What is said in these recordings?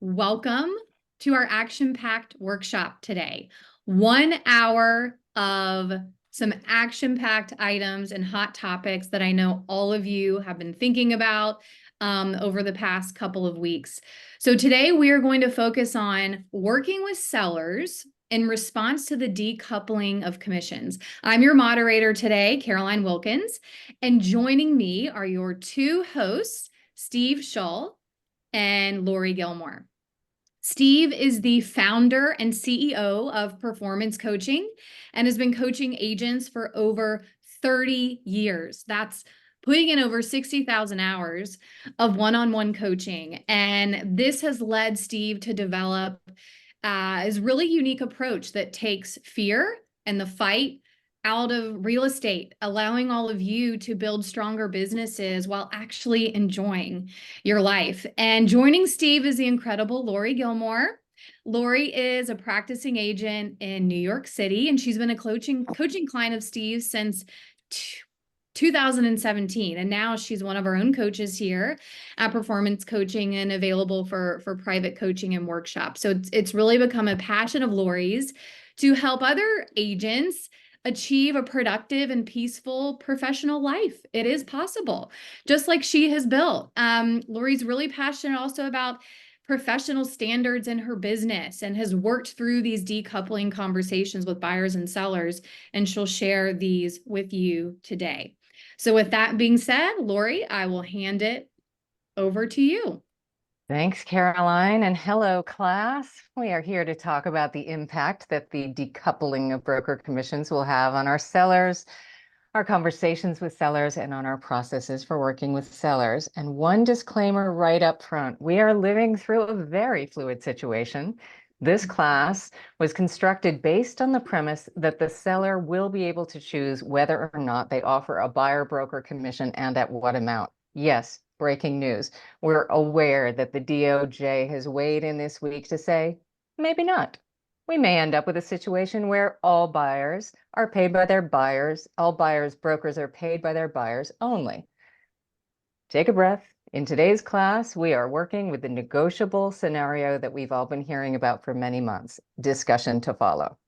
Welcome to our action-packed workshop today. 1 hour of some action-packed items and hot topics that I know all of you have been thinking about over the past couple of weeks. So today we are going to focus on working with sellers in response to the decoupling of commissions. I'm your moderator today, Caroline Wilkins, and joining me are your two hosts, Steve Shull and Laurie Gillmore. Steve is the founder and CEO of Performance Coaching and has been coaching agents for over 30 years. That's putting in over 60,000 hours of one-on-one coaching. And this has led Steve to develop his really unique approach that takes fear and the fight out of real estate, allowing all of you to build stronger businesses while actually enjoying your life. And joining Steve is the incredible Laurie Gillmore. Laurie is a practicing agent in New York City, and she's been a coaching client of Steve since 2017. And now she's one of our own coaches here at Performance Coaching and available for private coaching and workshops. So it's really become a passion of Laurie's to help other agents achieve a productive and peaceful professional life. It is possible, just like she has built. Laurie's really passionate also about professional standards in her business and has worked through these decoupling conversations with buyers and sellers, and she'll share these with you today. So with that being said, Laurie, I will hand it over to you. Thanks, Caroline, and hello, class. We are here to talk about the impact that the decoupling of broker commissions will have on our sellers, our conversations with sellers, and on our processes for working with sellers. And one disclaimer right up front, we are living through a very fluid situation. This class was constructed based on the premise that the seller will be able to choose whether or not they offer a buyer broker commission and at what amount. Yes. Breaking news. We're aware that the DOJ has weighed in this week to say, maybe not. We may end up with a situation where all buyers are paid by their buyers, all buyers' brokers are paid by their buyers only. Take a breath. In today's class, we are working with the negotiable scenario that we've all been hearing about for many months. Discussion to follow.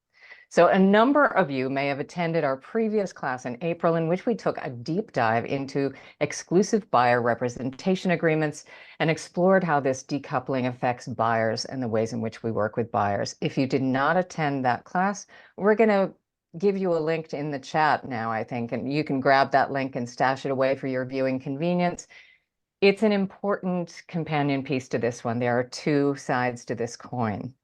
So a number of you may have attended our previous class in April, in which we took a deep dive into exclusive buyer representation agreements and explored how this decoupling affects buyers and the ways in which we work with buyers. If you did not attend that class, we're going to give you a link in the chat now, I think, and you can grab that link and stash it away for your viewing convenience. It's an important companion piece to this one. There are two sides to this coin.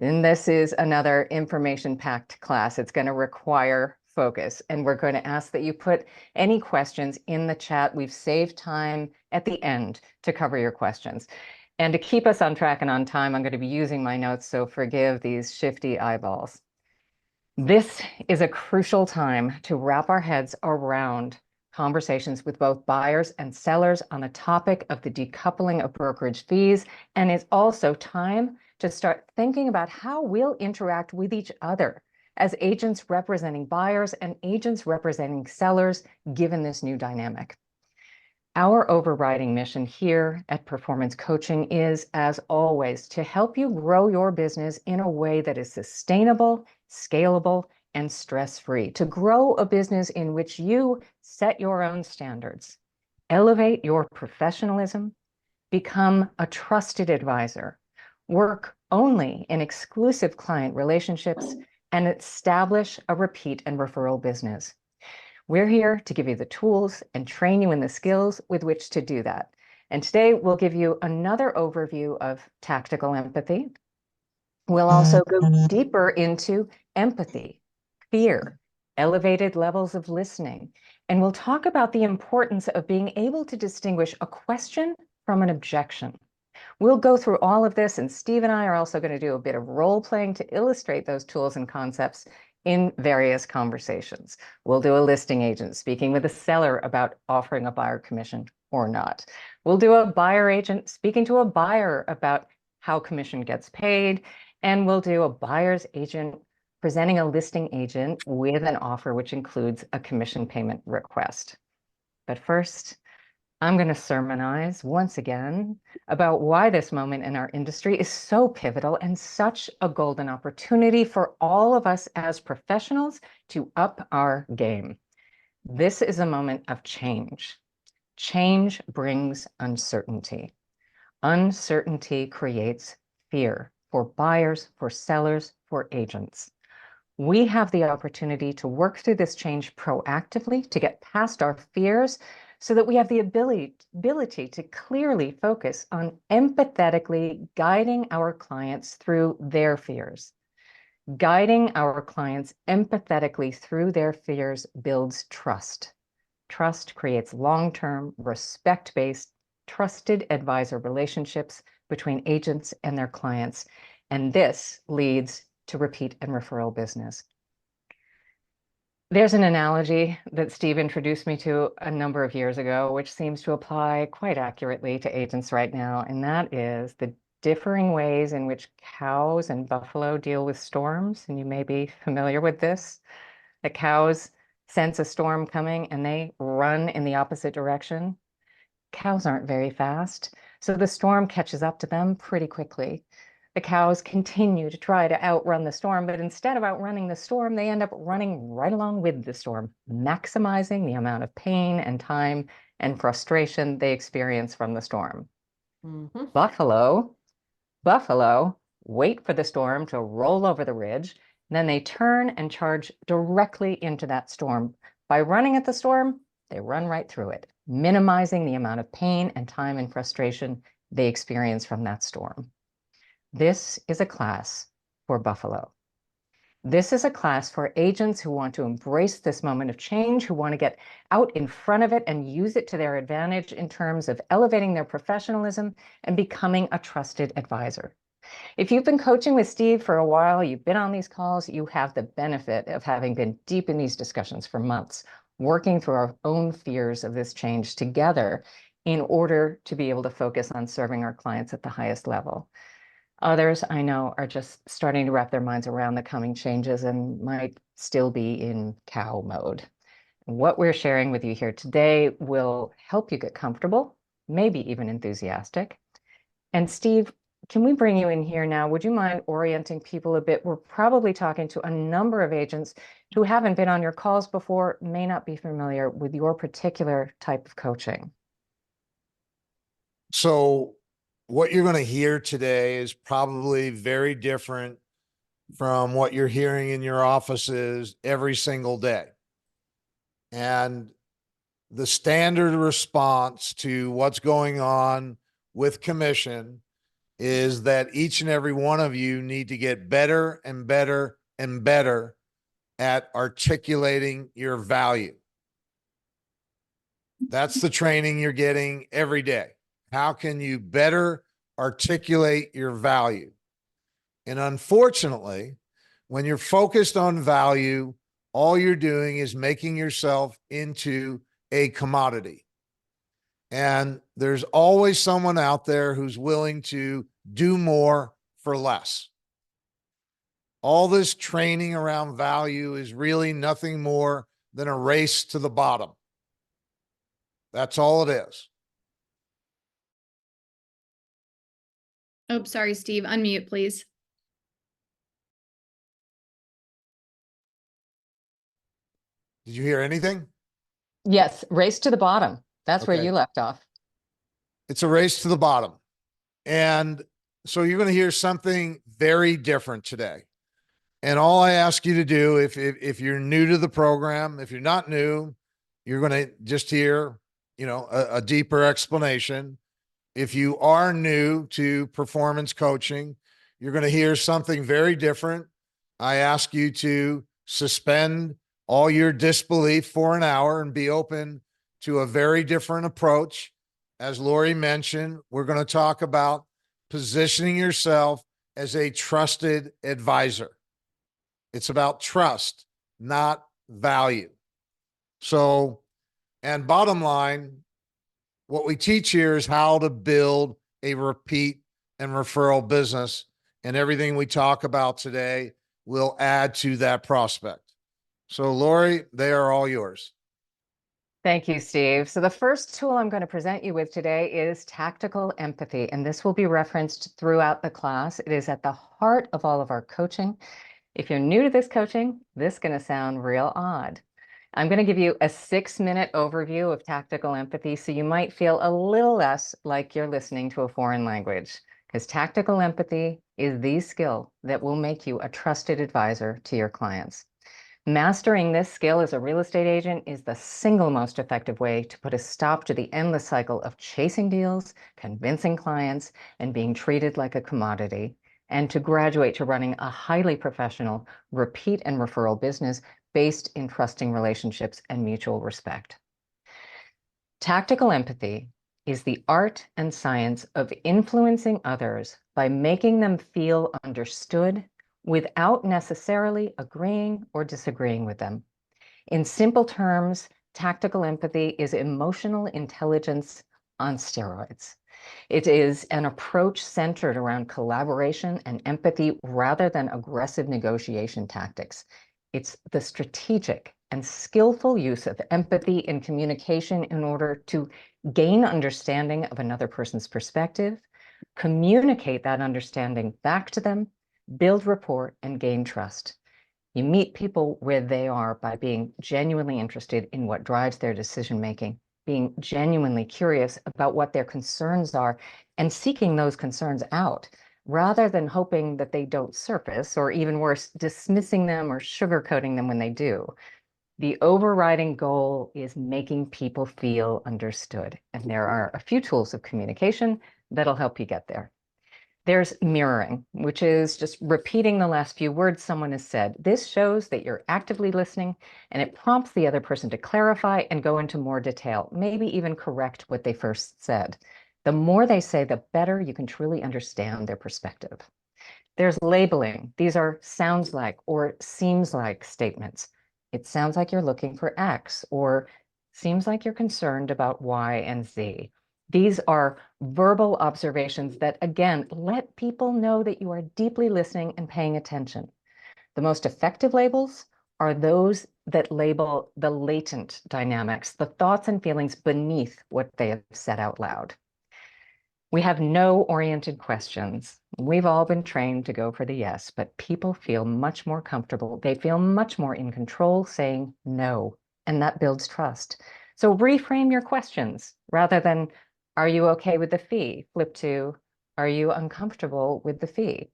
And this is another information-packed class. It's going to require focus, and we're going to ask that you put any questions in the chat. We've saved time at the end to cover your questions. And to keep us on track and on time, I'm going to be using my notes, so forgive these shifty eyeballs. This is a crucial time to wrap our heads around conversations with both buyers and sellers on the topic of the decoupling of brokerage fees, and it's also time to start thinking about how we'll interact with each other as agents representing buyers and agents representing sellers, given this new dynamic. Our overriding mission here at Performance Coaching is, as always, to help you grow your business in a way that is sustainable, scalable, and stress-free, to grow a business in which you set your own standards, elevate your professionalism, become a trusted advisor, work only in exclusive client relationships, and establish a repeat and referral business. We're here to give you the tools and train you in the skills with which to do that. And today we'll give you another overview of tactical empathy. We'll also go deeper into empathy, fear, elevated levels of listening, and we'll talk about the importance of being able to distinguish a question from an objection. We'll go through all of this, and Steve and I are also going to do a bit of role playing to illustrate those tools and concepts in various conversations. We'll do a listing agent speaking with a seller about offering a buyer commission or not. We'll do a buyer agent speaking to a buyer about how commission gets paid, and we'll do a buyer's agent presenting a listing agent with an offer which includes a commission payment request. But first, I'm going to sermonize once again about why this moment in our industry is so pivotal and such a golden opportunity for all of us as professionals to up our game. This is a moment of change. Change brings uncertainty. Uncertainty creates fear for buyers, for sellers, for agents. We have the opportunity to work through this change proactively, to get past our fears, so that we have the ability to clearly focus on empathetically guiding our clients through their fears. Guiding our clients empathetically through their fears builds trust. Trust creates long-term, respect-based, trusted advisor relationships between agents and their clients, and this leads to repeat and referral business. There's an analogy that Steve introduced me to a number of years ago, which seems to apply quite accurately to agents right now, and that is the differing ways in which cows and buffalo deal with storms. And you may be familiar with this. The cows sense a storm coming and they run in the opposite direction. Cows aren't very fast, so the storm catches up to them pretty quickly. The cows continue to try to outrun the storm, but instead of outrunning the storm, they end up running right along with the storm, maximizing the amount of pain and time and frustration they experience from the storm. Buffalo wait for the storm to roll over the ridge, then they turn and charge directly into that storm. By running at the storm, they run right through it, minimizing the amount of pain and time and frustration they experience from that storm. This is a class for Buffalo. This is a class for agents who want to embrace this moment of change, who want to get out in front of it and use it to their advantage in terms of elevating their professionalism and becoming a trusted advisor. If you've been coaching with Steve for a while, you've been on these calls, you have the benefit of having been deep in these discussions for months, working through our own fears of this change together in order to be able to focus on serving our clients at the highest level. Others I know are just starting to wrap their minds around the coming changes and might still be in cow mode. What we're sharing with you here today will help you get comfortable, maybe even enthusiastic. And Steve, can we bring you in here now? Would you mind orienting people a bit? We're probably talking to a number of agents who haven't been on your calls before, may not be familiar with your particular type of coaching. So what you're going to hear today is probably very different from what you're hearing in your offices every single day. And the standard response to what's going on with commission is that each and every one of you need to get better and better and better at articulating your value. That's the training you're getting every day. How can you better articulate your value? And unfortunately, when you're focused on value, all you're doing is making yourself into a commodity. And there's always someone out there who's willing to do more for less. All this training around value is really nothing more than a race to the bottom. That's all it is. Oh, sorry, Steve. Unmute, please. Did you hear anything? Yes, race to the bottom. That's where Okay. you left off. It's a race to the bottom. And so you're going to hear something very different today. And all I ask you to do, if you're new to the program, if you're not new, you're going to just hear, a deeper explanation. If you are new to performance coaching, you're going to hear something very different. I ask you to suspend all your disbelief for an hour and be open to a very different approach. As Laurie mentioned, we're going to talk about positioning yourself as a trusted advisor. It's about trust, not value. So, and bottom line, what we teach here is how to build a repeat and referral business. And everything we talk about today will add to that prospect. So, Laurie, they are all yours. Thank you, Steve. So the first tool I'm going to present you with today is tactical empathy, and this will be referenced throughout the class. It is at the heart of all of our coaching. If you're new to this coaching, this is going to sound real odd. I'm going to give you a 6-minute overview of tactical empathy, so you might feel a little less like you're listening to a foreign language, because tactical empathy is the skill that will make you a trusted advisor to your clients. Mastering this skill as a real estate agent is the single most effective way to put a stop to the endless cycle of chasing deals, convincing clients, and being treated like a commodity, and to graduate to running a highly professional repeat and referral business based in trusting relationships and mutual respect. Tactical empathy is the art and science of influencing others by making them feel understood without necessarily agreeing or disagreeing with them. In simple terms, tactical empathy is emotional intelligence on steroids. It is an approach centered around collaboration and empathy rather than aggressive negotiation tactics. It's the strategic and skillful use of empathy in communication in order to gain understanding of another person's perspective, communicate that understanding back to them, build rapport, and gain trust. You meet people where they are by being genuinely interested in what drives their decision-making, being genuinely curious about what their concerns are, and seeking those concerns out, rather than hoping that they don't surface, or even worse, dismissing them or sugarcoating them when they do. The overriding goal is making people feel understood. And there are a few tools of communication that'll help you get there. There's mirroring, which is just repeating the last few words someone has said. This shows that you're actively listening, and it prompts the other person to clarify and go into more detail, maybe even correct what they first said. The more they say, the better you can truly understand their perspective. There's labeling. These are sounds like or seems like statements. It sounds like you're looking for X, or seems like you're concerned about Y and Z. These are verbal observations that, again, let people know that you are deeply listening and paying attention. The most effective labels are those that label the latent dynamics, the thoughts and feelings beneath what they have said out loud. We have no-oriented questions. We've all been trained to go for the yes, but people feel much more comfortable. They feel much more in control saying no, and that builds trust. So reframe your questions rather than, are you okay with the fee? Flip to, are you uncomfortable with the fee?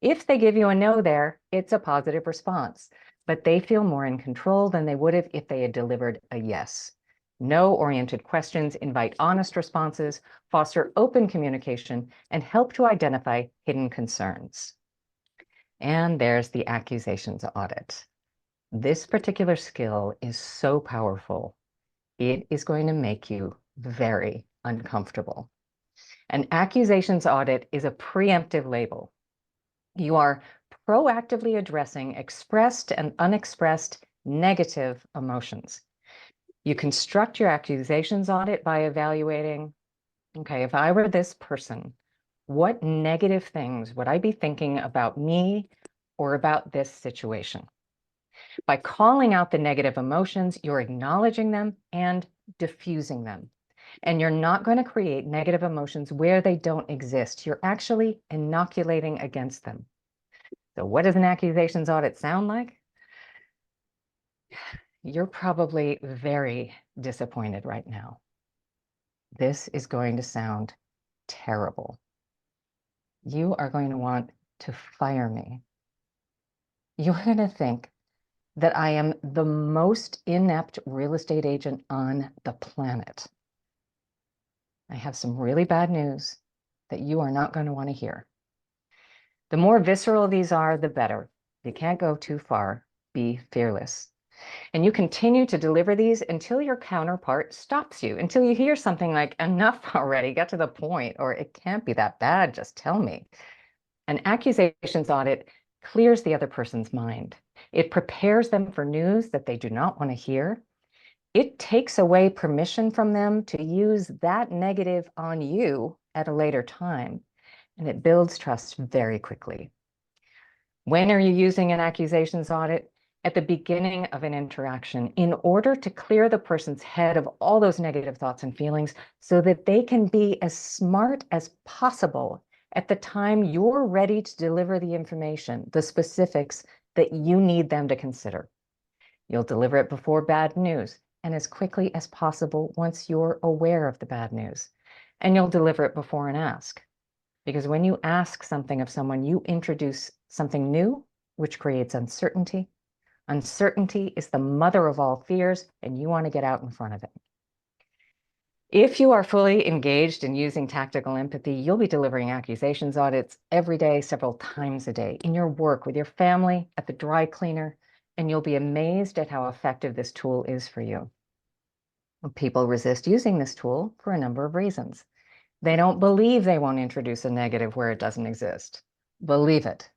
If they give you a no there, it's a positive response, but they feel more in control than they would have if they had delivered a yes. No-oriented questions invite honest responses, foster open communication, and help to identify hidden concerns. And there's the accusations audit. This particular skill is so powerful, it is going to make you very uncomfortable. An accusations audit is a preemptive label. You are proactively addressing expressed and unexpressed negative emotions. You construct your accusations audit by evaluating, okay, if I were this person, what negative things would I be thinking about me or about this situation? By calling out the negative emotions, you're acknowledging them and diffusing them. And you're not going to create negative emotions where they don't exist. You're actually inoculating against them. So what does an accusations audit sound like? You're probably very disappointed right now. This is going to sound terrible. You are going to want to fire me. You're going to think that I am the most inept real estate agent on the planet. I have some really bad news that you are not going to want to hear. The more visceral these are, the better. You can't go too far. Be fearless. And you continue to deliver these until your counterpart stops you, until you hear something like, enough already, get to the point, or it can't be that bad, just tell me. An accusations audit clears the other person's mind. It prepares them for news that they do not want to hear. It takes away permission from them to use that negative on you at a later time, and it builds trust very quickly. When are you using an accusations audit? at the beginning of an interaction in order to clear the person's head of all those negative thoughts and feelings so that they can be as smart as possible at the time you're ready to deliver the information, the specifics that you need them to consider. You'll deliver it before bad news and as quickly as possible once you're aware of the bad news. And you'll deliver it before an ask. Because when you ask something of someone, you introduce something new, which creates uncertainty. Uncertainty is the mother of all fears, and you want to get out in front of it. If you are fully engaged in using tactical empathy, you'll be delivering accusations audits every day, several times a day, in your work, with your family, at the dry cleaner, and you'll be amazed at how effective this tool is for you. People resist using this tool for a number of reasons. They don't believe they won't introduce a negative where it doesn't exist. Believe it.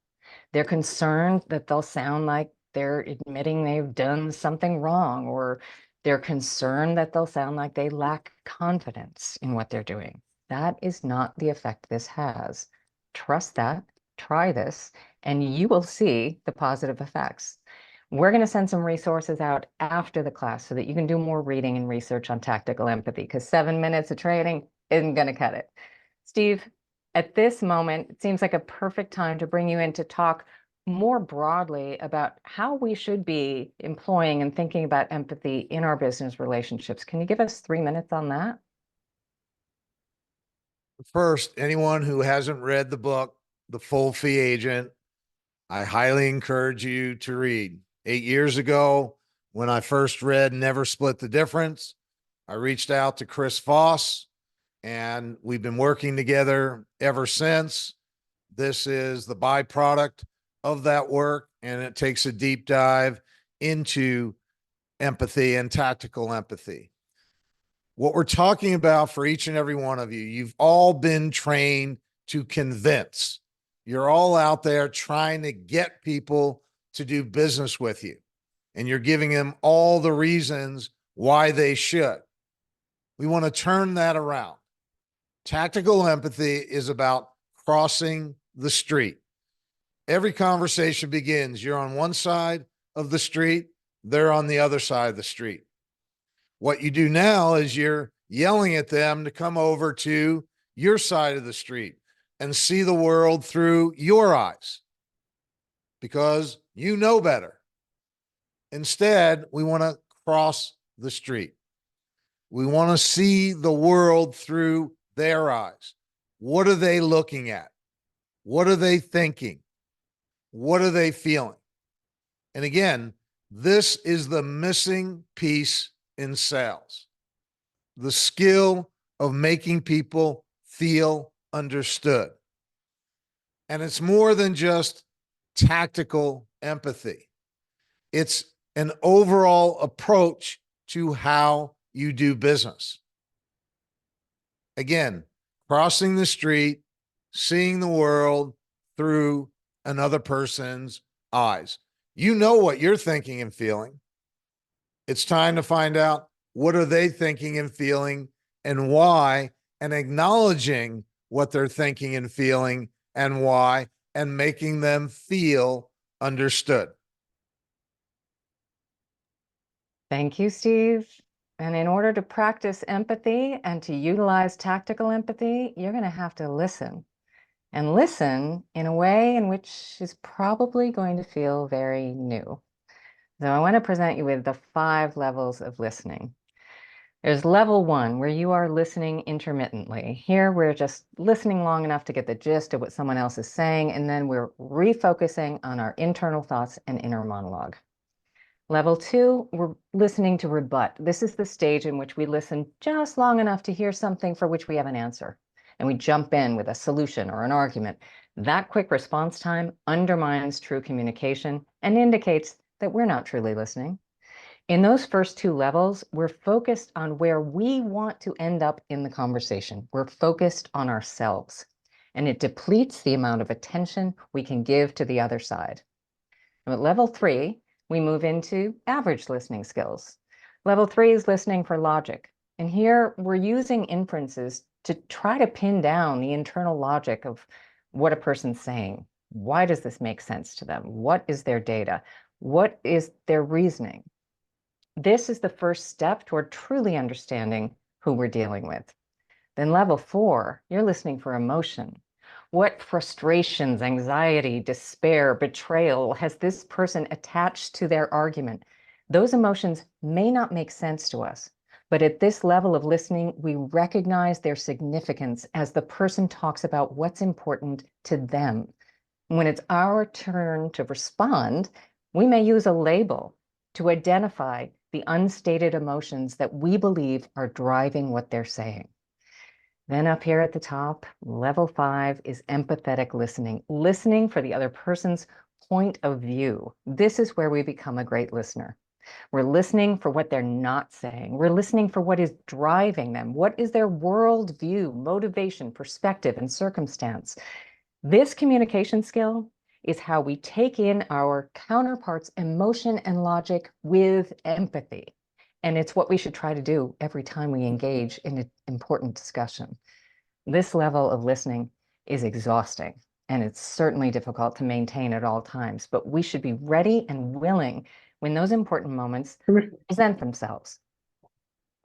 They're concerned that they'll sound like they're admitting they've done something wrong, or they're concerned that they'll sound like they lack confidence in what they're doing. That is not the effect this has. Trust that, try this, and you will see the positive effects. We're going to send some resources out after the class so that you can do more reading and research on tactical empathy, because 7 minutes of training isn't going to cut it. Steve, at this moment, it seems like a perfect time to bring you in to talk more broadly about how we should be employing and thinking about empathy in our business relationships. Can you give us 3 minutes on that? First, anyone who hasn't read the book, The Full Fee Agent, I highly encourage you to read. 8 years ago, when I first read Never Split the Difference, I reached out to Chris Voss, and we've been working together ever since. This is the byproduct of that work, and it takes a deep dive into empathy and tactical empathy. What we're talking about for each and every one of you, you've all been trained to convince. You're all out there trying to get people to do business with you, and you're giving them all the reasons why they should. We want to turn that around. Tactical empathy is about crossing the street. Every conversation begins, you're on one side of the street, they're on the other side of the street. What you do now is you're yelling at them to come over to your side of the street and see the world through your eyes because you know better. Instead, we want to cross the street. We want to see the world through their eyes. What are they looking at? What are they thinking? What are they feeling? And again, this is the missing piece in sales. The skill of making people feel understood. And it's more than just tactical empathy. It's an overall approach to how you do business. Again, crossing the street, seeing the world through another person's eyes. You know what you're thinking and feeling. It's time to find out what are they thinking and feeling and why, and acknowledging what they're thinking and feeling and why, and making them feel understood. Thank you, Steve. And in order to practice empathy and to utilize tactical empathy, you're going to have to listen. And listen in a way in which is probably going to feel very new. So I want to present you with the 5 levels of listening. There's level 1, where you are listening intermittently. Here, we're just listening long enough to get the gist of what someone else is saying, and then we're refocusing on our internal thoughts and inner monologue. Level 2, we're listening to rebut. This is the stage in which we listen just long enough to hear something for which we have an answer, and we jump in with a solution or an argument. That quick response time undermines true communication and indicates that we're not truly listening. In those first 2 levels, we're focused on where we want to end up in the conversation. We're focused on ourselves, and it depletes the amount of attention we can give to the other side. And at level 3, we move into average listening skills. Level 3 is listening for logic. And here we're using inferences to try to pin down the internal logic of what a person's saying. Why does this make sense to them? What is their data? What is their reasoning? This is the first step toward truly understanding who we're dealing with. Then level 4, you're listening for emotion. What frustrations, anxiety, despair, betrayal has this person attached to their argument? Those emotions may not make sense to us, but at this level of listening, we recognize their significance as the person talks about what's important to them. When it's our turn to respond, we may use a label to identify the unstated emotions that we believe are driving what they're saying. Then up here at the top, level 5 is empathetic listening, listening for the other person's point of view. This is where we become a great listener. We're listening for what they're not saying. We're listening for what is driving them. What is their worldview, motivation, perspective, and circumstance? This communication skill is how we take in our counterpart's emotion and logic with empathy. And it's what we should try to do every time we engage in an important discussion. This level of listening is exhausting, and it's certainly difficult to maintain at all times, but we should be ready and willing when those important moments present themselves.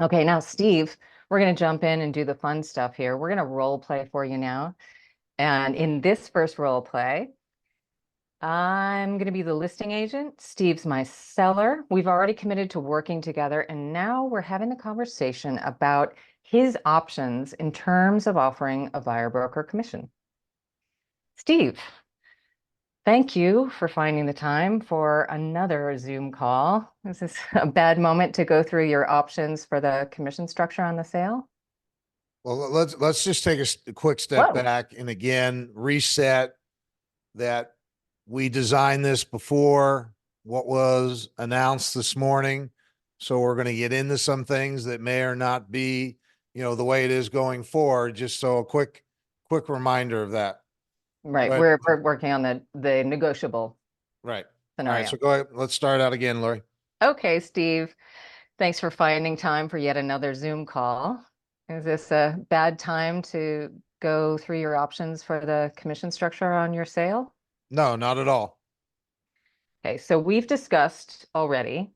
Okay, now, Steve, we're going to jump in and do the fun stuff here. We're going to role play for you now. And in this first role play, I'm going to be the listing agent. Steve's my seller. We've already committed to working together, and now we're having a conversation about his options in terms of offering a buyer broker commission. Steve, thank you for finding the time for another Zoom call. Is this a bad moment to go through your options for the commission structure on the sale? Well, let's just take a quick step Whoa. back and again reset that we designed this before what was announced this morning. So we're going to get into some things that may or not be, the way it is going forward. Just so a quick reminder of that. Right, Right. we're working on the negotiable Right. All right. scenario. So go ahead. Let's start out again, Laurie. Okay, Steve. Thanks for finding time for yet another Zoom call. Is this a bad time to go through your options for the commission structure on your sale? No, not at all. Okay, so we've discussed already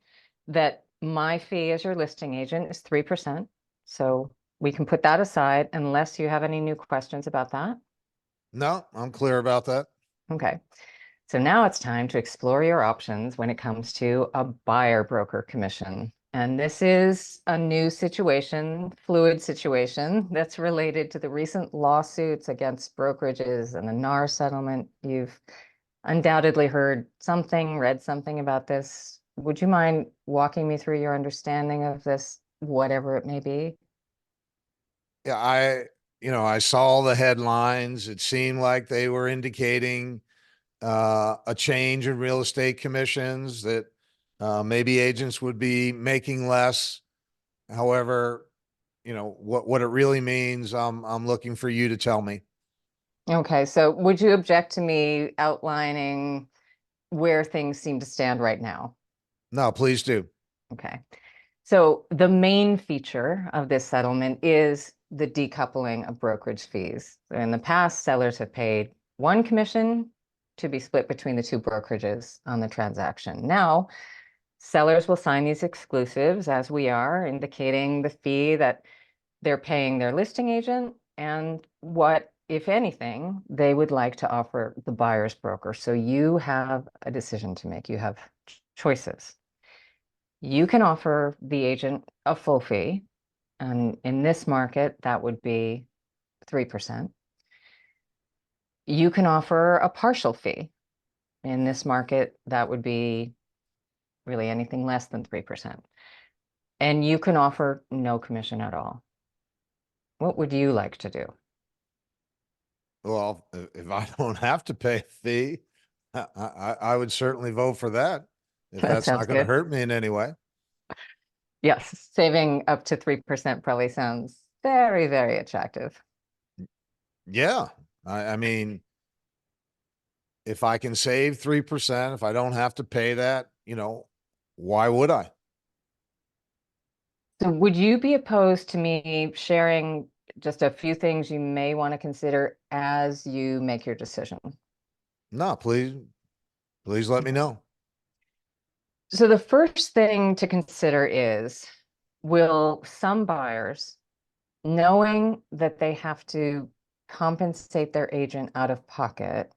that my fee as your listing agent is 3%. So we can put that aside unless you have any new questions about that. No, I'm clear about that. Okay. So now it's time to explore your options when it comes to a buyer broker commission. And this is a new situation, fluid situation that's related to the recent lawsuits against brokerages and the NAR settlement. You've undoubtedly heard something, read something about this. Would you mind walking me through your understanding of this, whatever it may be? Yeah, I saw the headlines. It seemed like they were indicating a change in real estate commissions that maybe agents would be making less. However, what it really means, I'm looking for you to tell me. Okay, so would you object to me outlining where things seem to stand right now? No, please do. Okay. So the main feature of this settlement is the decoupling of brokerage fees. In the past, sellers have paid one commission to be split between the two brokerages on the transaction. Now, sellers will sign these exclusives as we are, indicating the fee that they're paying their listing agent and what, if anything, they would like to offer the buyer's broker. So you have a decision to make. You have choices. You can offer the agent a full fee, and in this market, that would be 3%. You can offer a partial fee. In this market, that would be really anything less than 3%. And you can offer no commission at all. What would you like to do? Well, if I don't have to pay a fee, I would certainly vote for that if That that's sounds not going to good. hurt me in any way. Yes, saving up to 3% probably sounds very, very attractive. Yeah. I mean, if I can save 3%, if I don't have to pay that, why would I? So would you be opposed to me sharing just a few things you may want to consider as you make your decision? No, please let me know. So the first thing to consider is, will some buyers, knowing that they have to compensate their agent out of pocket,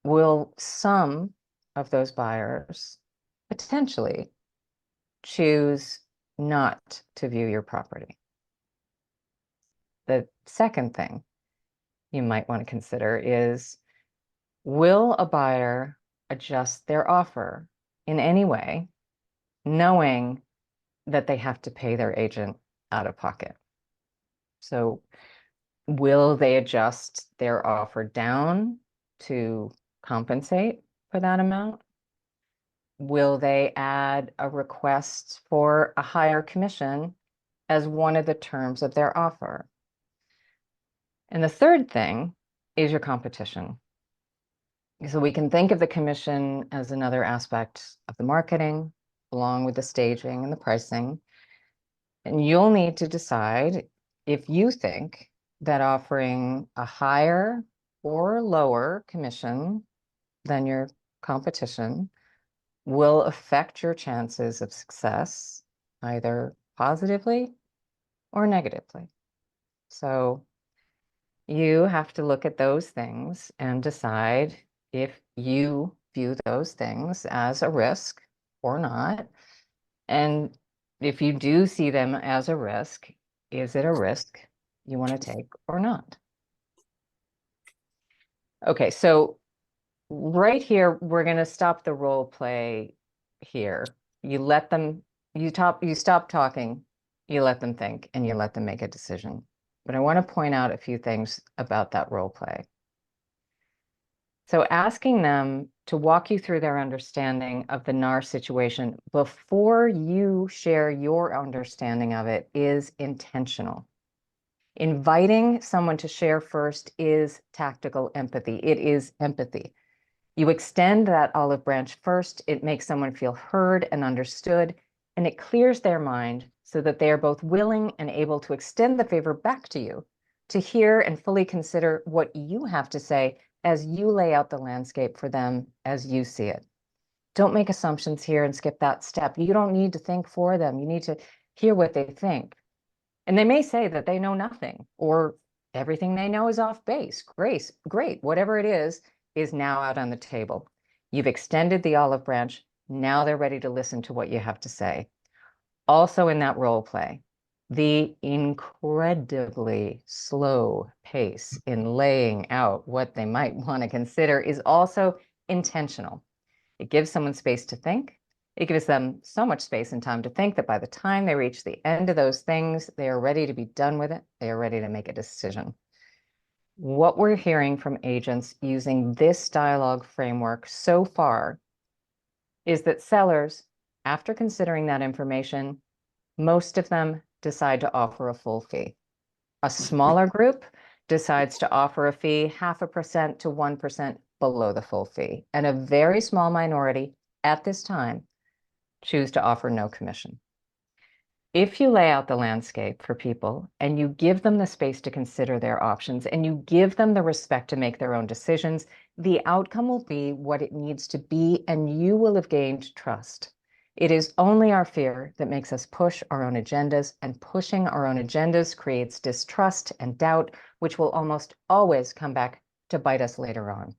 will some of those buyers potentially choose not to view your property? The second thing you might want to consider is, will a buyer adjust their offer in any way, knowing that they have to pay their agent out of pocket? So will they adjust their offer down to compensate for that amount? Will they add a request for a higher commission as one of the terms of their offer? And the third thing is your competition. So we can think of the commission as another aspect of the marketing, along with the staging and the pricing. And you'll need to decide if you think that offering a higher or lower commission than your competition will affect your chances of success, either positively or negatively. So you have to look at those things and decide if you view those things as a risk or not. And if you do see them as a risk, is it a risk you want to take or not? Okay, so right here, we're going to stop the role play here. You let them, you stop talking, you let them think, and you let them make a decision. But I want to point out a few things about that role play. So asking them to walk you through their understanding of the NAR situation before you share your understanding of it is intentional. Inviting someone to share first is tactical empathy. It is empathy. You extend that olive branch first, it makes someone feel heard and understood, and it clears their mind so that they are both willing and able to extend the favor back to you, to hear and fully consider what you have to say as you lay out the landscape for them as you see it. Don't make assumptions here and skip that step. You don't need to think for them. You need to hear what they think. And they may say that they know nothing, or everything they know is off base. Great, whatever it is now out on the table. You've extended the olive branch. Now they're ready to listen to what you have to say. Also in that role play, the incredibly slow pace in laying out what they might want to consider is also intentional. It gives someone space to think. It gives them so much space and time to think that by the time they reach the end of those things, they are ready to be done with it. They are ready to make a decision. What we're hearing from agents using this dialogue framework so far is that sellers, after considering that information, most of them decide to offer a full fee. A smaller group decides to offer a fee 0.5% to 1% below the full fee. And a very small minority at this time choose to offer no commission. If you lay out the landscape for people and you give them the space to consider their options and you give them the respect to make their own decisions, the outcome will be what it needs to be, and you will have gained trust. It is only our fear that makes us push our own agendas, and pushing our own agendas creates distrust and doubt, which will almost always come back to bite us later on.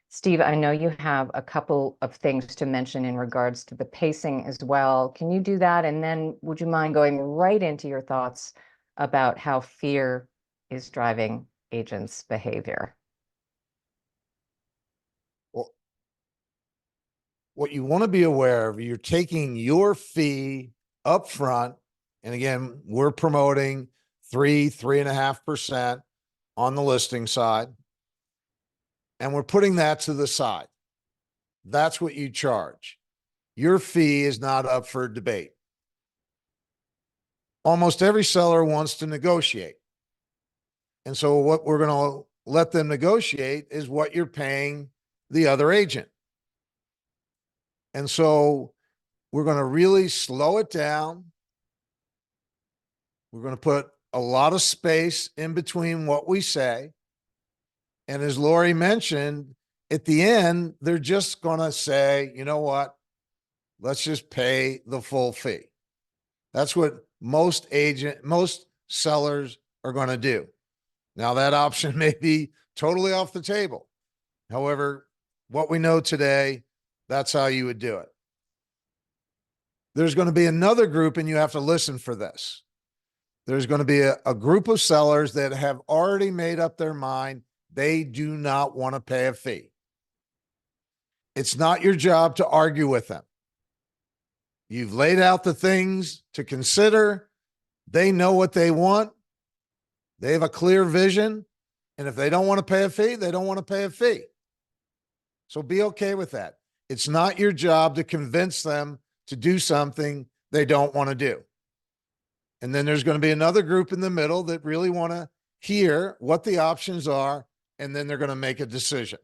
Steve, I know you have a couple of things to mention in regards to the pacing as well. Can you do that? And then would you mind going right into your thoughts about how fear is driving agents' behavior? Well, what you want to be aware of, you're taking your fee up front. And again, we're promoting 3.5% on the listing side. And we're putting that to the side. That's what you charge. Your fee is not up for debate. Almost every seller wants to negotiate. And so what we're going to let them negotiate is what you're paying the other agent. And so we're going to really slow it down. We're going to put a lot of space in between what we say. And as Laurie mentioned, at the end, they're just going to say, you know what? let's just pay the full fee. That's what most sellers are going to do. Now that option may be totally off the table. However, what we know today, that's how you would do it. There's going to be another group, and you have to listen for this. There's going to be a group of sellers that have already made up their mind. They do not want to pay a fee. It's not your job to argue with them. You've laid out the things to consider. They know what they want. They have a clear vision. And if they don't want to pay a fee, they don't want to pay a fee. So be okay with that. It's not your job to convince them to do something they don't want to do. And then there's going to be another group in the middle that really want to hear what the options are, and then they're going to make a decision.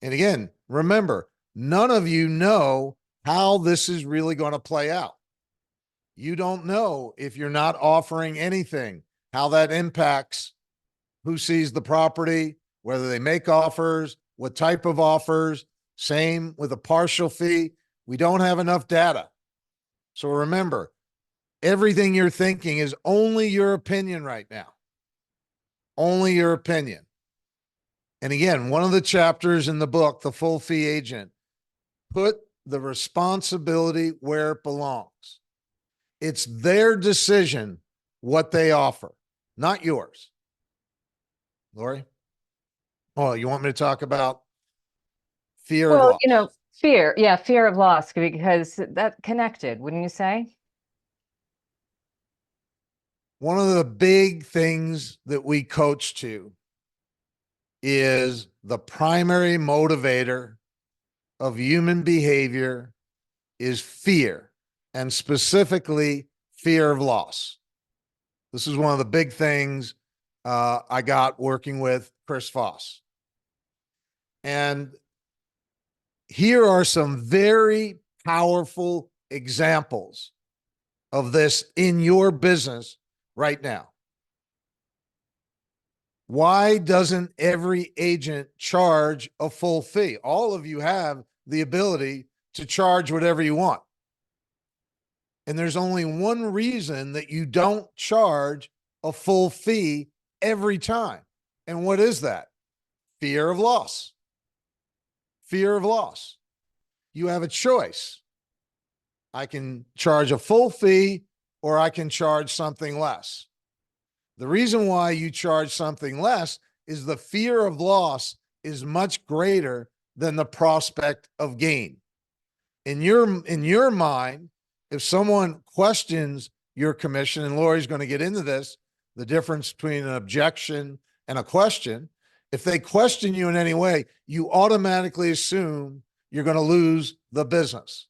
And again, remember, none of you know how this is really going to play out. You don't know, if you're not offering anything, how that impacts who sees the property, whether they make offers, what type of offers. Same with a partial fee. We don't have enough data. So remember, everything you're thinking is only your opinion right now. Only your opinion. And again, one of the chapters in the book, The Full Fee Agent, put the responsibility where it belongs. It's their decision what they offer, not yours. Laurie? Oh, you want me to talk about fear of Well, loss? fear. Yeah, fear of loss, because that connected, wouldn't you say? One of the big things that we coach to is the primary motivator of human behavior is fear, and specifically fear of loss. This is one of the big things I got working with Chris Foss. And here are some very powerful examples of this in your business right now. Why doesn't every agent charge a full fee? All of you have the ability to charge whatever you want. And there's only one reason that you don't charge a full fee every time. And what is that? Fear of loss. Fear of loss. You have a choice. I can charge a full fee or I can charge something less. The reason why you charge something less is the fear of loss is much greater than the prospect of gain. In your mind, if someone questions your commission, and Laurie's going to get into this, the difference between an objection and a question, if they question you in any way, you automatically assume you're going to lose the business.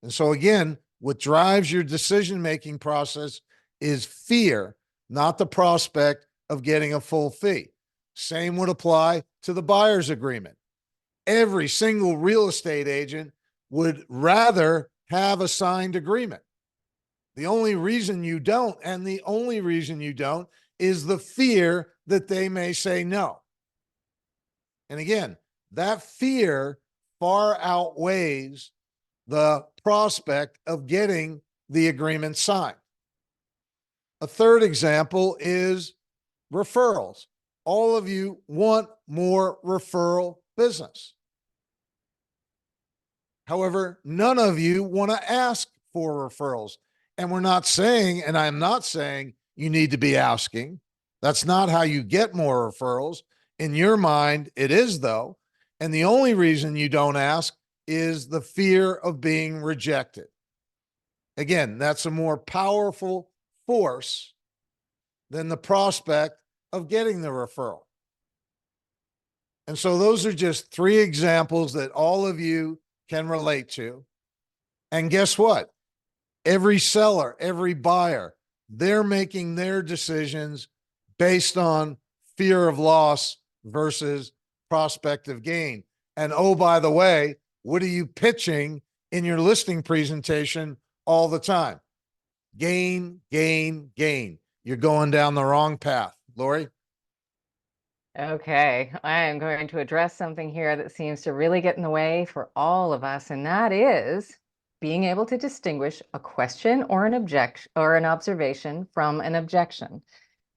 And so again, what drives your decision-making process is fear, not the prospect of getting a full fee. Same would apply to the buyer's agreement. Every single real estate agent would rather have a signed agreement. The only reason you don't, and the only reason you don't, is the fear that they may say no. And again, that fear far outweighs the prospect of getting the agreement signed. A third example is referrals. All of you want more referral business. However, none of you want to ask for referrals. And we're not saying, and I'm not saying you need to be asking. That's not how you get more referrals. In your mind, it is though. And the only reason you don't ask is the fear of being rejected. Again, that's a more powerful force than the prospect of getting the referral. And so those are just three examples that all of you can relate to. And guess what? Every seller, every buyer, they're making their decisions based on fear of loss versus prospect of gain. And oh, by the way, what are you pitching in your listing presentation all the time? Gain, gain, gain. You're going down the wrong path. Laurie? Okay, I am going to address something here that seems to really get in the way for all of us, and that is being able to distinguish a question or an objection or an observation from an objection.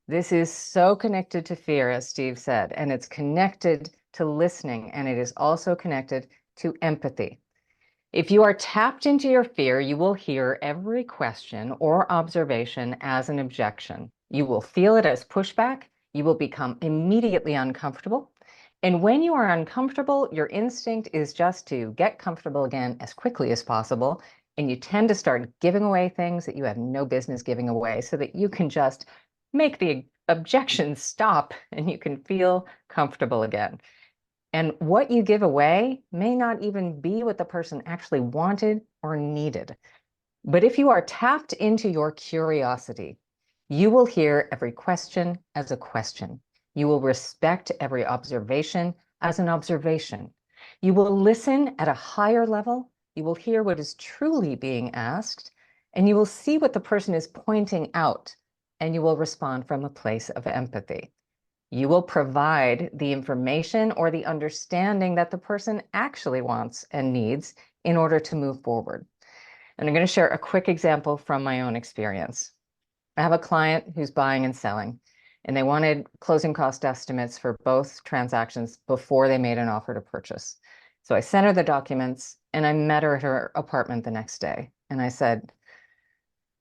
This is so connected to fear, as Steve said, and it's connected to listening, and it is also connected to empathy. If you are tapped into your fear, you will hear every question or observation as an objection. You will feel it as pushback. You will become immediately uncomfortable. And when you are uncomfortable, your instinct is just to get comfortable again as quickly as possible. And you tend to start giving away things that you have no business giving away so that you can just make the objections stop and you can feel comfortable again. And what you give away may not even be what the person actually wanted or needed. But if you are tapped into your curiosity, you will hear every question as a question. You will respect every observation as an observation. You will listen at a higher level. You will hear what is truly being asked, and you will see what the person is pointing out, and you will respond from a place of empathy. You will provide the information or the understanding that the person actually wants and needs in order to move forward. And I'm going to share a quick example from my own experience. I have a client who's buying and selling, and they wanted closing cost estimates for both transactions before they made an offer to purchase. So I sent her the documents, and I met her at her apartment the next day. And I said,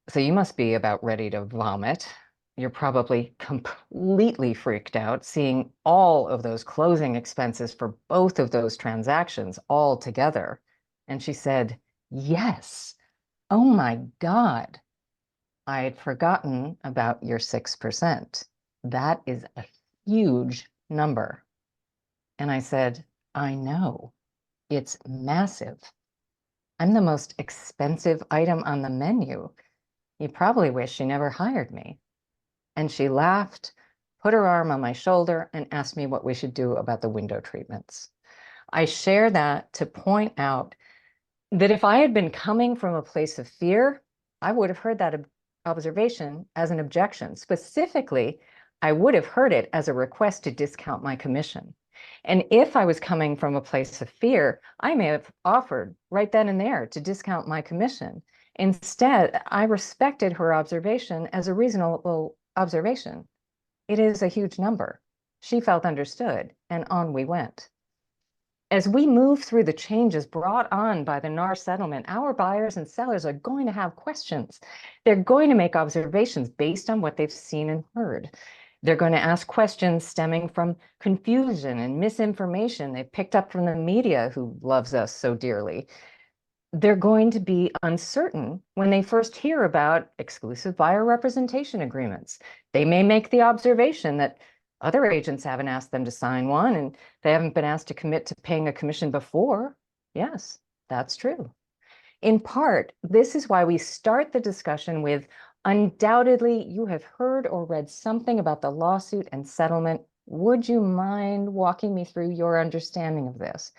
so you must be about ready to vomit. You're probably completely freaked out seeing all of those closing expenses for both of those transactions all together. And she said, yes. Oh my God. I had forgotten about your 6%. That is a huge number. And I said, I know. It's massive. I'm the most expensive item on the menu. You probably wish you never hired me. And she laughed, put her arm on my shoulder, and asked me what we should do about the window treatments. I share that to point out that if I had been coming from a place of fear, I would have heard that observation as an objection. Specifically, I would have heard it as a request to discount my commission. And if I was coming from a place of fear, I may have offered right then and there to discount my commission. Instead, I respected her observation as a reasonable observation. It is a huge number. She felt understood, and on we went. As we move through the changes brought on by the NAR settlement, our buyers and sellers are going to have questions. They're going to make observations based on what they've seen and heard. They're going to ask questions stemming from confusion and misinformation they've picked up from the media who loves us so dearly. They're going to be uncertain when they first hear about exclusive buyer representation agreements. They may make the observation that other agents haven't asked them to sign one and they haven't been asked to commit to paying a commission before. Yes, that's true. In part, this is why we start the discussion with, undoubtedly, you have heard or read something about the lawsuit and settlement. Would you mind walking me through your understanding of this?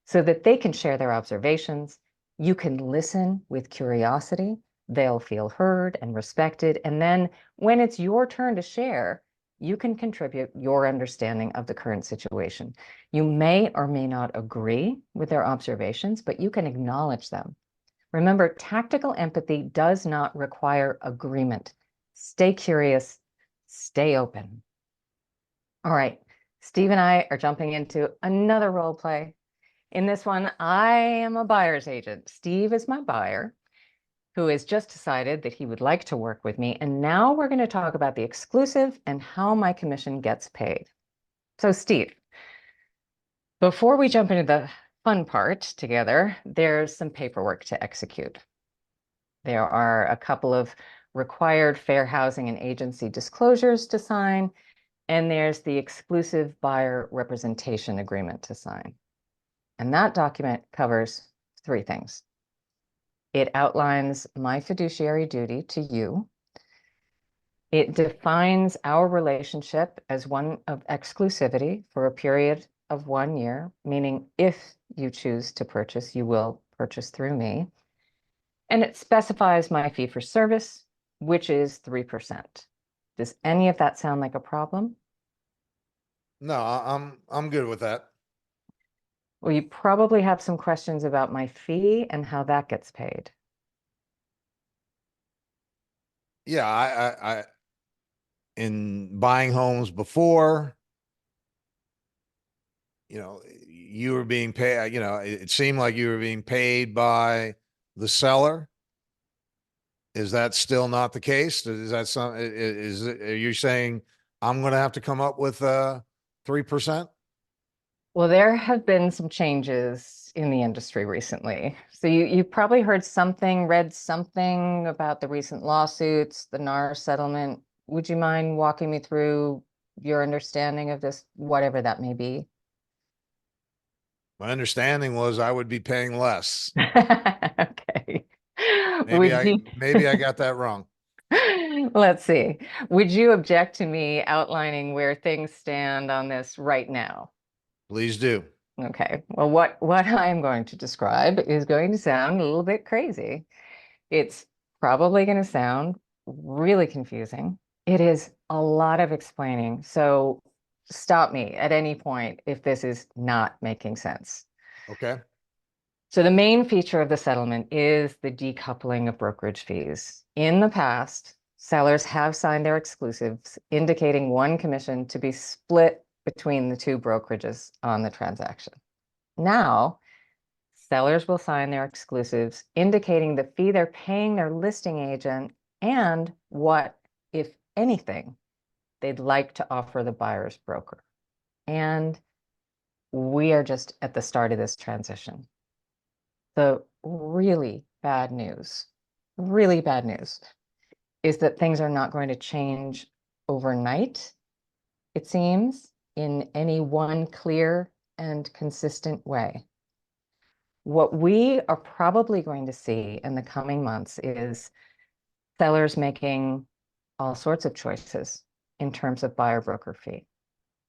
So that they can share their observations. You can listen with curiosity. They'll feel heard and respected. And then when it's your turn to share, you can contribute your understanding of the current situation. You may or may not agree with their observations, but you can acknowledge them. Remember, tactical empathy does not require agreement. Stay curious, stay open. All right, Steve and I are jumping into another role play. In this one, I am a buyer's agent. Steve is my buyer who has just decided that he would like to work with me. And now we're going to talk about the exclusive and how my commission gets paid. So Steve, before we jump into the fun part together, there's some paperwork to execute. There are a couple of required fair housing and agency disclosures to sign, and there's the exclusive buyer representation agreement to sign. And that document covers three things. It outlines my fiduciary duty to you. It defines our relationship as one of exclusivity for a period of 1 year, meaning if you choose to purchase, you will purchase through me. And it specifies my fee for service, which is 3%. Does any of that sound like a problem? No, I'm good with that. Well, you probably have some questions about my fee and how that gets paid. Yeah, I in buying homes before, you were being paid, it seemed like you were being paid by the seller. Is that still not the case? Is that are you saying I'm going to have to come up with 3%? Well, there have been some changes in the industry recently. So you've probably heard something, read something about the recent lawsuits, the NAR settlement. Would you mind walking me through your understanding of this, whatever that may be? My understanding was I would be paying less. Okay. Maybe Would I you, maybe I got that wrong. let's see. Would you object to me outlining where things stand on this right now? Please do. Okay. Well, what I'm going to describe is going to sound a little bit crazy. It's probably going to sound really confusing. It is a lot of explaining. So stop me at any point if this is not making sense. Okay. So the main feature of the settlement is the decoupling of brokerage fees. In the past, sellers have signed their exclusives, indicating one commission to be split between the two brokerages on the transaction. Now, sellers will sign their exclusives, indicating the fee they're paying their listing agent and what, if anything, they'd like to offer the buyer's broker. And we are just at the start of this transition. The really bad news, is that things are not going to change overnight, it seems, in any one clear and consistent way. What we are probably going to see in the coming months is sellers making all sorts of choices in terms of buyer broker fee.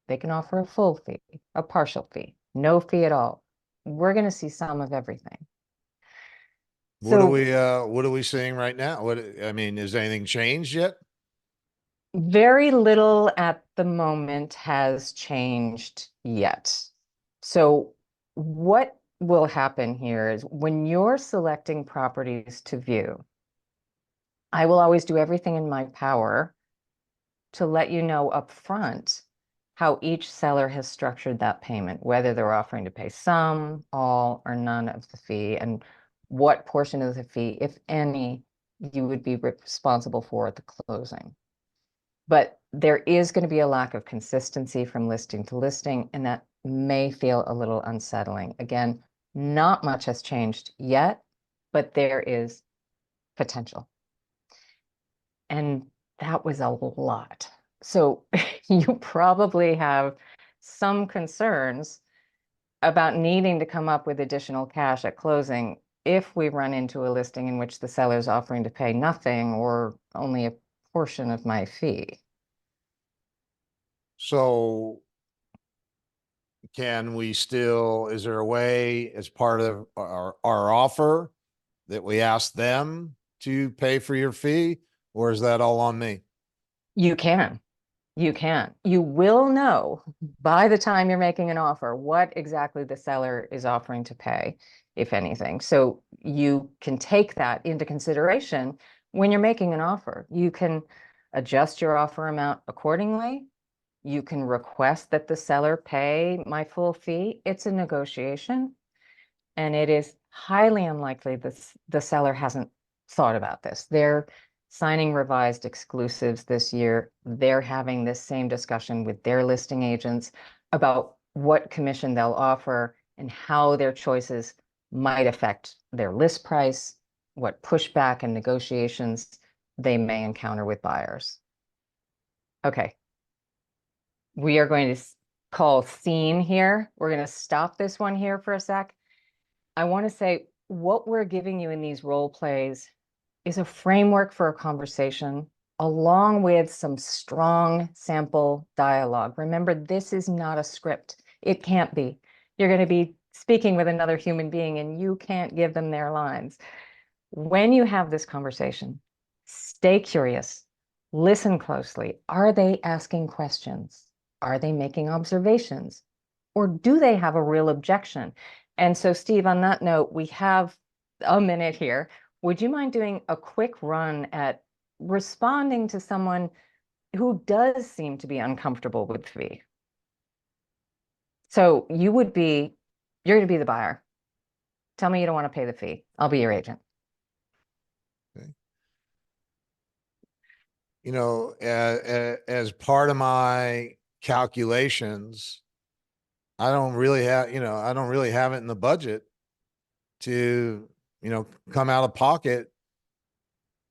They can offer a full fee, a partial fee, no fee at all. We're going to see some of everything. So What are we seeing right now? I mean, has anything changed yet? very little at the moment has changed yet. So what will happen here is when you're selecting properties to view, I will always do everything in my power to let you know upfront how each seller has structured that payment, whether they're offering to pay some, all, or none of the fee, and what portion of the fee, if any, you would be responsible for at the closing. But there is going to be a lack of consistency from listing to listing, and that may feel a little unsettling. Again, not much has changed yet, but there is potential. And that was a lot. So you probably have some concerns about needing to come up with additional cash at closing if we run into a listing in which the seller is offering to pay nothing or only a portion of my fee. So is there a way as part of our offer that we ask them to pay for your fee, or is that all on me? You can. You can. You will know by the time you're making an offer what exactly the seller is offering to pay, if anything. So you can take that into consideration when you're making an offer. You can adjust your offer amount accordingly. You can request that the seller pay my full fee. It's a negotiation, and it is highly unlikely that the seller hasn't thought about this. They're signing revised exclusives this year. They're having this same discussion with their listing agents about what commission they'll offer and how their choices might affect their list price, what pushback and negotiations they may encounter with buyers. Okay, we are going to call scene here. We're going to stop this one here for a sec. I want to say what we're giving you in these role plays is a framework for a conversation along with some strong sample dialogue. Remember, this is not a script. It can't be. You're going to be speaking with another human being and you can't give them their lines. When you have this conversation, stay curious, listen closely. Are they asking questions? Are they making observations? Or do they have a real objection? And so, Steve, on that note, we have a minute here. Would you mind doing a quick run at responding to someone who does seem to be uncomfortable with fee? So you're going to be the buyer. Tell me you don't want to pay the fee. I'll be your agent. Okay. As part of my calculations, I don't really have it in the budget to, come out of pocket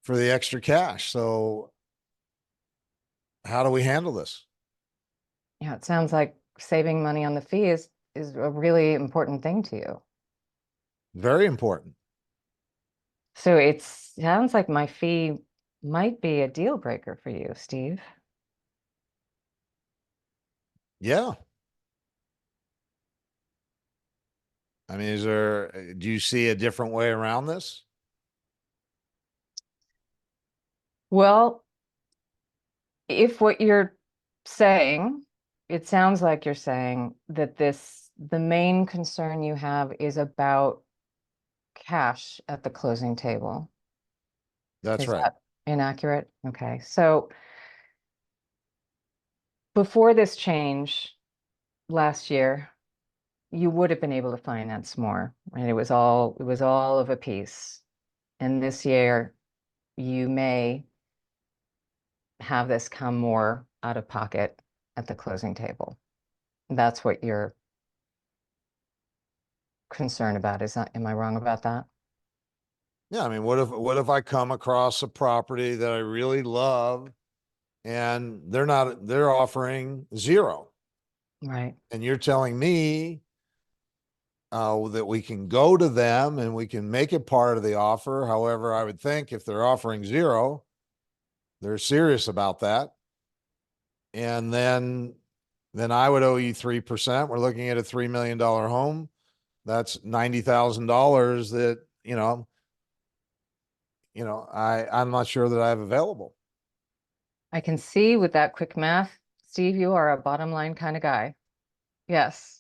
for the extra cash. So how do we handle this? Yeah, it sounds like saving money on the fee is a really important thing to you. Very important. So it sounds like my fee might be a deal breaker for you, Steve. Yeah. I mean, do you see a different way around this? Well, if what you're saying, it sounds like you're saying that the main concern you have is about cash at the closing table. That's Is right. that inaccurate? Okay. So before this change last year, you would have been able to finance more, right? It was all of a piece. And this year, you may have this come more out of pocket at the closing table. That's what you're concerned about. Am I wrong about that? Yeah. I mean, what if I come across a property that I really love and they're offering 0, Right. and you're telling me that we can go to them and we can make it part of the offer. However, I would think if they're offering 0, they're serious about that. And then I would owe you 3%. We're looking at a $3 million home. That's $90,000 that, I'm not sure that I have available. I can see with that quick math, Steve, you are a bottom line kind of guy. Yes.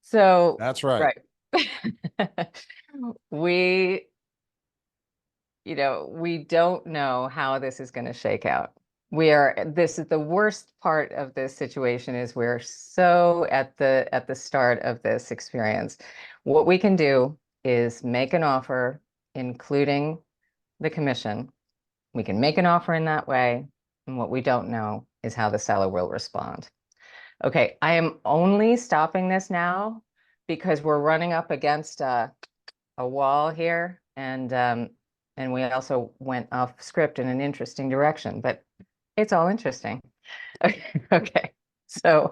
So, That's right. right. We, we don't know how this is going to shake out. This is the worst part of this situation is we're so at the start of this experience. What we can do is make an offer, including the commission. We can make an offer in that way. And what we don't know is how the seller will respond. Okay, I am only stopping this now because we're running up against a wall here, and we also went off script in an interesting direction, but it's all interesting. Okay, so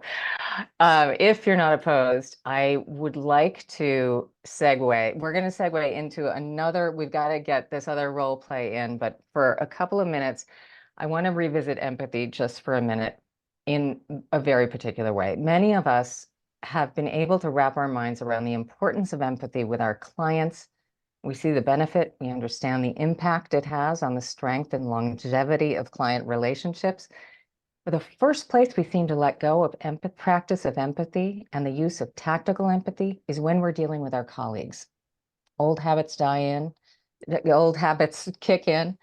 if you're not opposed, I would like to segue. We're going to segue into another. We've got to get this other role play in, but for a couple of minutes, I want to revisit empathy just for a minute in a very particular way. Many of us have been able to wrap our minds around the importance of empathy with our clients. We see the benefit, we understand the impact it has on the strength and longevity of client relationships. For the first place we seem to let go of practice of empathy and the use of tactical empathy is when we're dealing with our colleagues. Old habits die in, the old habits kick in.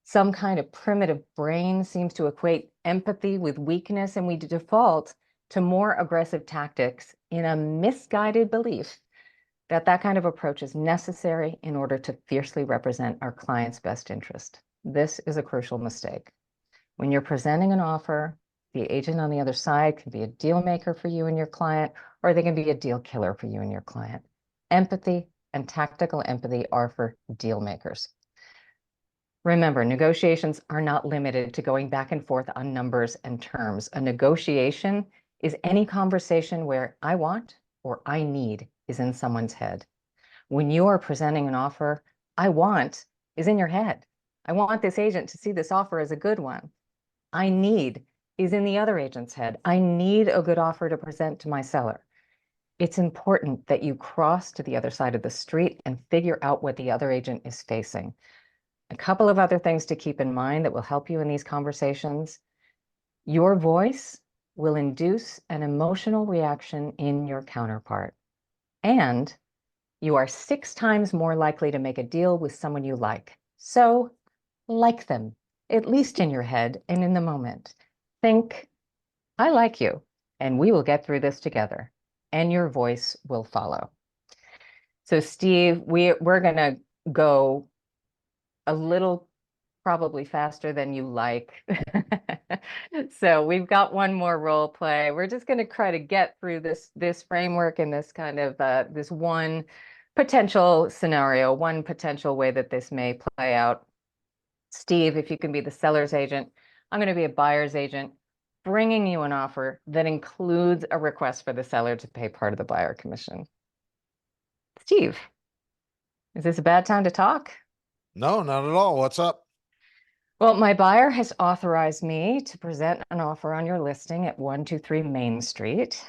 Some kind of primitive brain seems to equate empathy with weakness, and we default to more aggressive tactics in a misguided belief that that kind of approach is necessary in order to fiercely represent our client's best interest. This is a crucial mistake. When you're presenting an offer, the agent on the other side can be a deal maker for you and your client, or they can be a deal killer for you and your client. Empathy and tactical empathy are for deal makers. Remember, negotiations are not limited to going back and forth on numbers and terms. A negotiation is any conversation where I want or I need is in someone's head. When you are presenting an offer, I want is in your head. I want this agent to see this offer as a good one. I need is in the other agent's head. I need a good offer to present to my seller. It's important that you cross to the other side of the street and figure out what the other agent is facing. A couple of other things to keep in mind that will help you in these conversations. Your voice will induce an emotional reaction in your counterpart, and you are 6 times more likely to make a deal with someone you like. So like them, at least in your head and in the moment. Think, I like you, and we will get through this together, and your voice will follow. So Steve, we're going to go a little probably faster than you like. So we've got one more role play. We're just going to try to get through this framework and this kind of this one potential scenario, one potential way that this may play out. Steve, if you can be the seller's agent, I'm going to be a buyer's agent, bringing you an offer that includes a request for the seller to pay part of the buyer commission. Steve, is this a bad time to talk? No, not at all. What's up? Well, my buyer has authorized me to present an offer on your listing at 123 Main Street.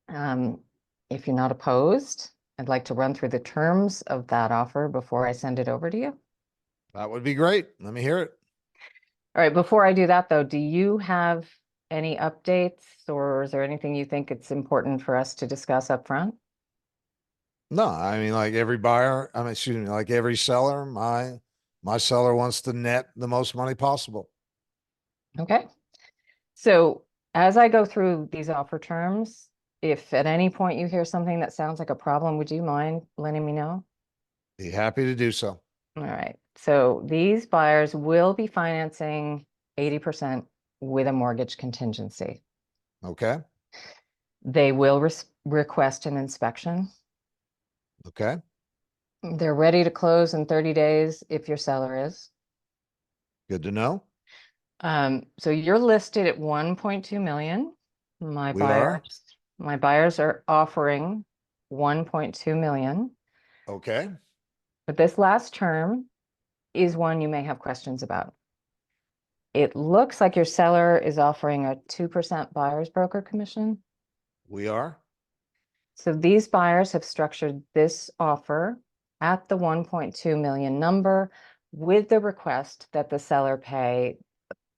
If you're not opposed, I'd like to run through the terms of that offer before I send it over to you. That would be great. Let me hear it. All right, before I do that though, do you have any updates, or is there anything you think it's important for us to discuss up front? No, I mean, like every buyer, I mean, excuse me, like every seller, my seller wants to net the most money possible. Okay. So as I go through these offer terms, if at any point you hear something that sounds like a problem, would you mind letting me know? Be happy to do so. All right. So these buyers will be financing 80% with a mortgage contingency. Okay. They will request an inspection. Okay. They're ready to close in 30 days if your seller is. Good to know. So you're listed at 1.2 million. My We are. buyers are offering 1.2 million. Okay. But this last term is one you may have questions about. It looks like your seller is offering a 2% buyer's broker commission. We are. So these buyers have structured this offer at the 1.2 million number with the request that the seller pay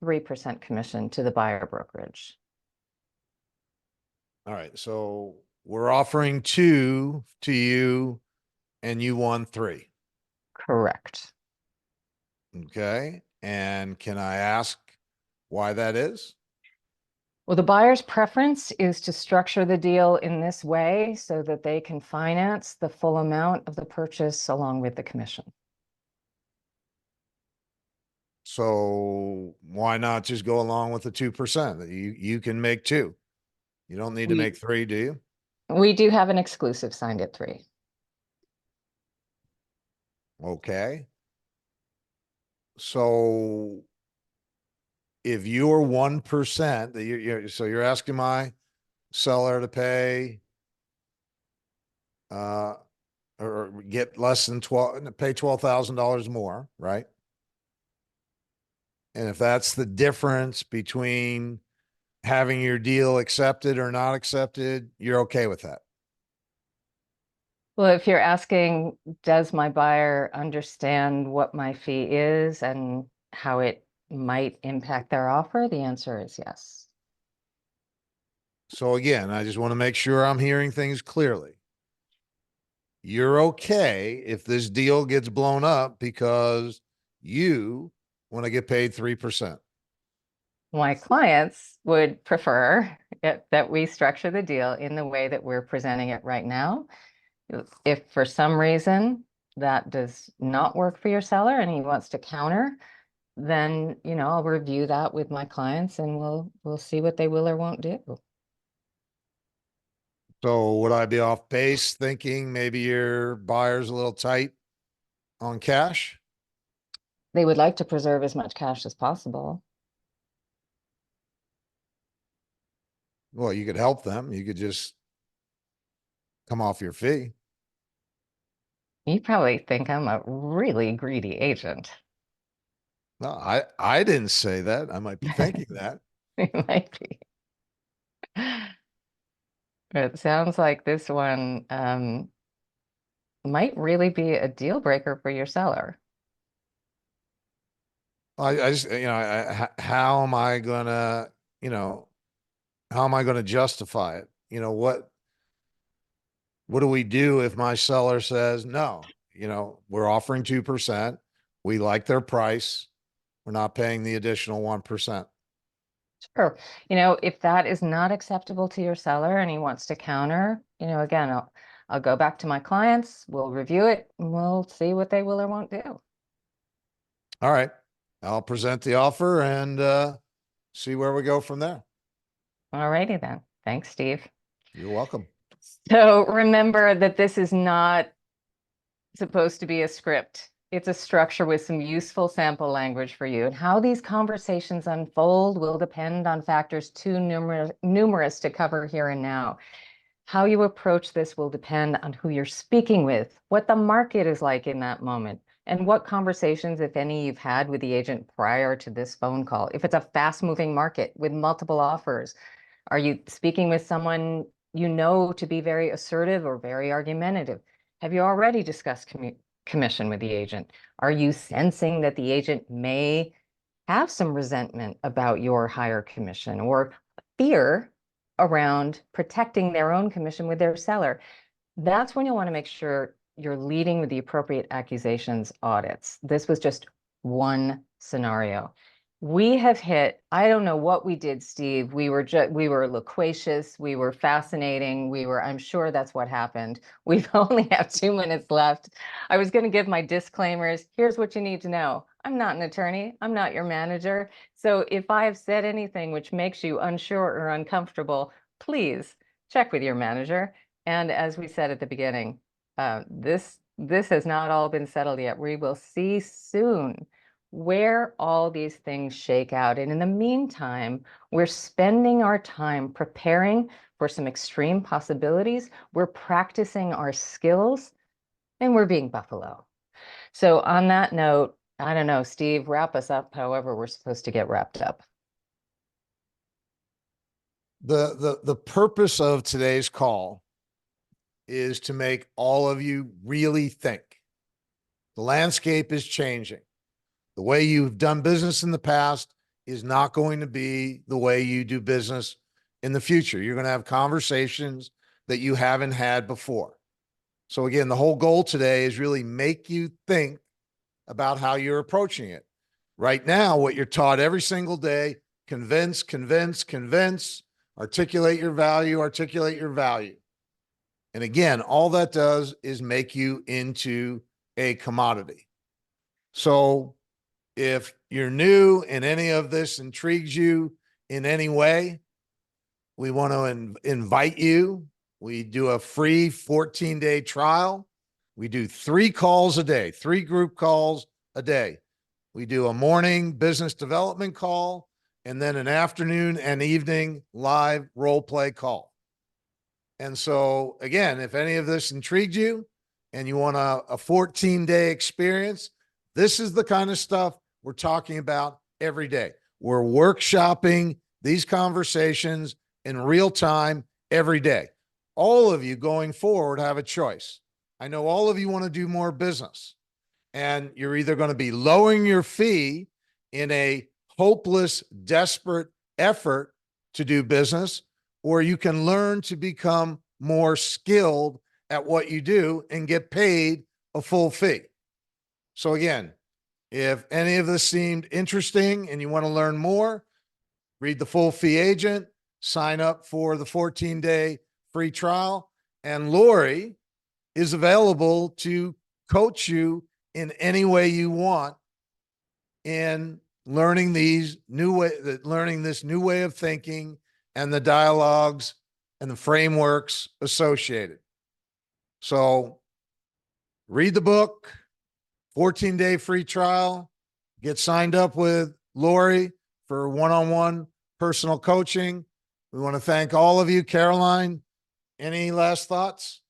3% commission to the buyer brokerage. All right. So we're offering 2 to you and you won 3. Correct. Okay. And can I ask why that is? Well, the buyer's preference is to structure the deal in this way so that they can finance the full amount of the purchase along with the commission. So why not just go along with the 2%? You can make 2. You don't need to We make 3, do you? we do have an exclusive signed at 3. Okay. So if you're 1%, so you're asking my seller to pay uh or get less than 12, pay $12,000 more, right? And if that's the difference between having your deal accepted or not accepted, you're okay with that. Well, if you're asking, does my buyer understand what my fee is and how it might impact their offer? The answer is yes. So again, I just want to make sure I'm hearing things clearly. You're okay if this deal gets blown up because you want to get paid 3%. My clients would prefer that we structure the deal in the way that we're presenting it right now. If for some reason that does not work for your seller and he wants to counter, then, I'll review that with my clients and we'll see what they will or won't do. So would I be off base thinking maybe your buyer's a little tight on cash? They would like to preserve as much cash as possible. Well, you could help them. You could just come off your fee. You probably think I'm a really greedy agent. No, I didn't say that. I might be thinking that. You might be. It sounds like this one might really be a deal breaker for your seller. I just, how am I gonna, you know, how am I gonna justify it? What do we do if my seller says, no, we're offering 2%. We like their price. We're not paying the additional 1%. Sure. If that is not acceptable to your seller and he wants to counter, again, I'll go back to my clients, we'll review it, and we'll see what they will or won't do. All right. I'll present the offer and see where we go from there. All righty then. Thanks, Steve. You're welcome. So remember that this is not supposed to be a script. It's a structure with some useful sample language for you. And how these conversations unfold will depend on factors too numerous to cover here and now. How you approach this will depend on who you're speaking with, what the market is like in that moment, and what conversations, if any, you've had with the agent prior to this phone call. If it's a fast-moving market with multiple offers, are you speaking with someone you know to be very assertive or very argumentative? Have you already discussed commission with the agent? Are you sensing that the agent may have some resentment about your higher commission or fear around protecting their own commission with their seller? That's when you'll want to make sure you're leading with the appropriate accusations audits. This was just one scenario. We have hit, I don't know what we did, Steve. We were loquacious, we were fascinating, I'm sure that's what happened. We've only have 2 minutes left. I was going to give my disclaimers. Here's what you need to know. I'm not an attorney. I'm not your manager. So if I have said anything which makes you unsure or uncomfortable, please check with your manager. And as we said at the beginning, this has not all been settled yet. We will see soon where all these things shake out. And in the meantime, we're spending our time preparing for some extreme possibilities. We're practicing our skills, and we're being Buffalo. So on that note, I don't know, Steve, wrap us up however we're supposed to get wrapped up. The purpose of today's call is to make all of you really think. The landscape is changing. The way you've done business in the past is not going to be the way you do business in the future. You're going to have conversations that you haven't had before. So again, the whole goal today is really make you think about how you're approaching it. Right now, what you're taught every single day, convince, articulate your value. And again, all that does is make you into a commodity. So if you're new and any of this intrigues you in any way, we want to invite you. We do a free 14-day trial. We do 3 calls a day, 3 group calls a day. We do a morning business development call and then an afternoon and evening live role play call. And so again, if any of this intrigued you and you want a 14-day experience, this is the kind of stuff we're talking about every day. We're workshopping these conversations in real time every day. All of you going forward have a choice. I know all of you want to do more business, and you're either going to be lowering your fee in a hopeless, desperate effort to do business, or you can learn to become more skilled at what you do and get paid a full fee. So again, if any of this seemed interesting and you want to learn more, read The Full Fee Agent, sign up for the 14-day free trial, and Laurie is available to coach you in any way you want in learning this new way of thinking and the dialogues and the frameworks associated. So read the book, 14-day free trial, get signed up with Laurie for one-on-one personal coaching. We want to thank all of you. Caroline, any last thoughts?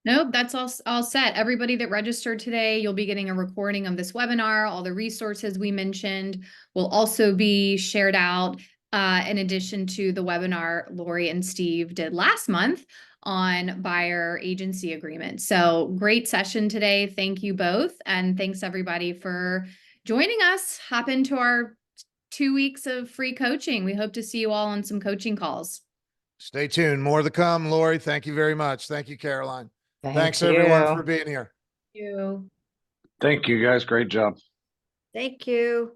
Nope, that's all set. Everybody that registered today, you'll be getting a recording of this webinar. All the resources we mentioned will also be shared out in addition to the webinar Laurie and Steve did last month on buyer agency agreement. So great session today. Thank you both. And thanks everybody for joining us. Hop into our 2 weeks of free coaching. We hope to see you all on some coaching calls. Stay tuned. More to come, Lori. Thank you very much. Thank you, Caroline. Thanks Thank everyone you. for being here. Thank you. Thank you guys. Great job. Thank you.